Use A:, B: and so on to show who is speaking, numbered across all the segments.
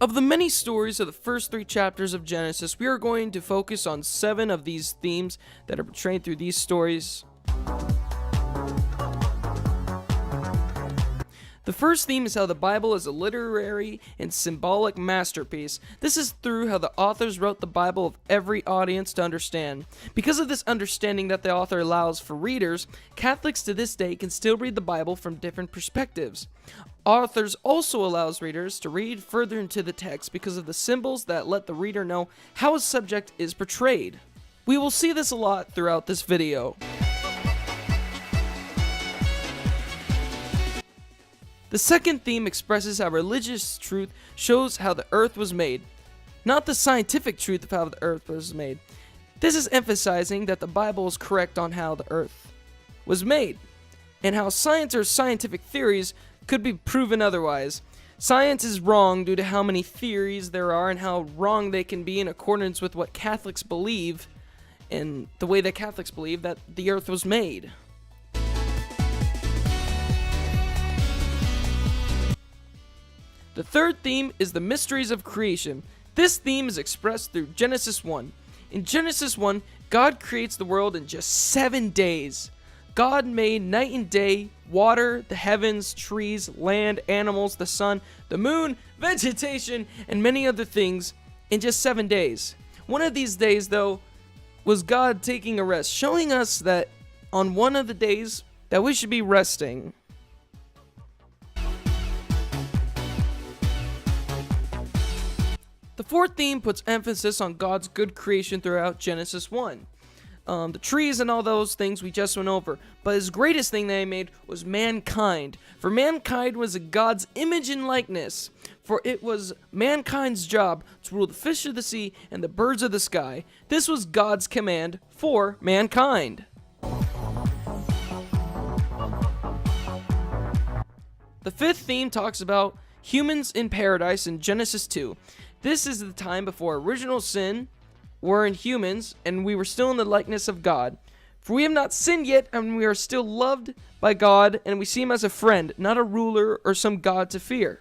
A: Of the many stories of the first 3 chapters of Genesis, we are going to focus on 7 of these themes that are portrayed through these stories. The first theme is how the Bible is a literary and symbolic masterpiece. This is through how the authors wrote the Bible of every audience to understand. Because of this understanding that the author allows for readers, Catholics to this day can still read the Bible from different perspectives. Authors also allows readers to read further into the text because of the symbols that let the reader know how a subject is portrayed. We will see this a lot throughout this video. The second theme expresses how religious truth shows how the earth was made, not the scientific truth of how the earth was made. This is emphasizing that the Bible is correct on how the earth was made, and how science or scientific theories could be proven otherwise. Science is wrong due to how many theories there are and how wrong they can be in accordance with what Catholics believe, and the way that Catholics believe that the earth was made. The third theme is the mysteries of creation. This theme is expressed through Genesis 1. In Genesis 1, God creates the world in just 7 days. God made night and day, water, the heavens, trees, land, animals, the sun, the moon, vegetation, and many other things in just 7 days. One of these days, though, was God taking a rest, showing us that on one of the days that we should be resting. The fourth theme puts emphasis on God's good creation throughout Genesis 1. The trees and all those things we just went over. But his greatest thing that he made was mankind. For mankind was God's image and likeness. For it was mankind's job to rule the fish of the sea and the birds of the sky. This was God's command for mankind. The fifth theme talks about humans in paradise in Genesis 2. This is the time before original sin were in humans, and we were still in the likeness of God. For we have not sinned yet, and we are still loved by God, and we see him as a friend, not a ruler or some god to fear.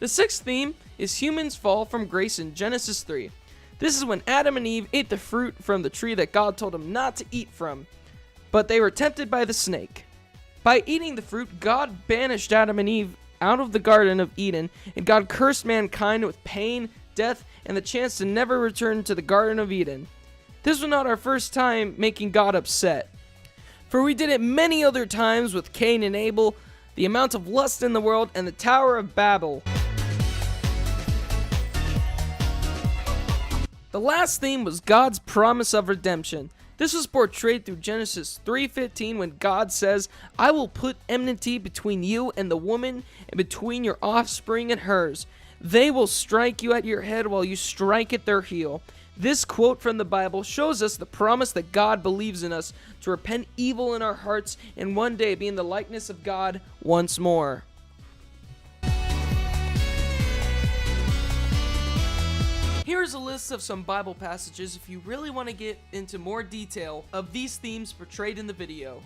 A: The sixth theme is humans fall from grace in Genesis 3. This is when Adam and Eve ate the fruit from the tree that God told them not to eat from, but they were tempted by the snake. By eating the fruit, God banished Adam and Eve out of the Garden of Eden, and God cursed mankind with pain, death, and the chance to never return to the Garden of Eden. This was not our first time making God upset, for we did it many other times with Cain and Abel, the amount of lust in the world, and the Tower of Babel. The last theme was God's promise of redemption. This was portrayed through Genesis 3:15 when God says, "I will put enmity between you and the woman, and between your offspring and hers. They will strike you at your head while you strike at their heel." This quote from the Bible shows us the promise that God believes in us to repent evil in our hearts and one day be in the likeness of God once more. Here's a list of some Bible passages if you really want to get into more detail of these themes portrayed in the video.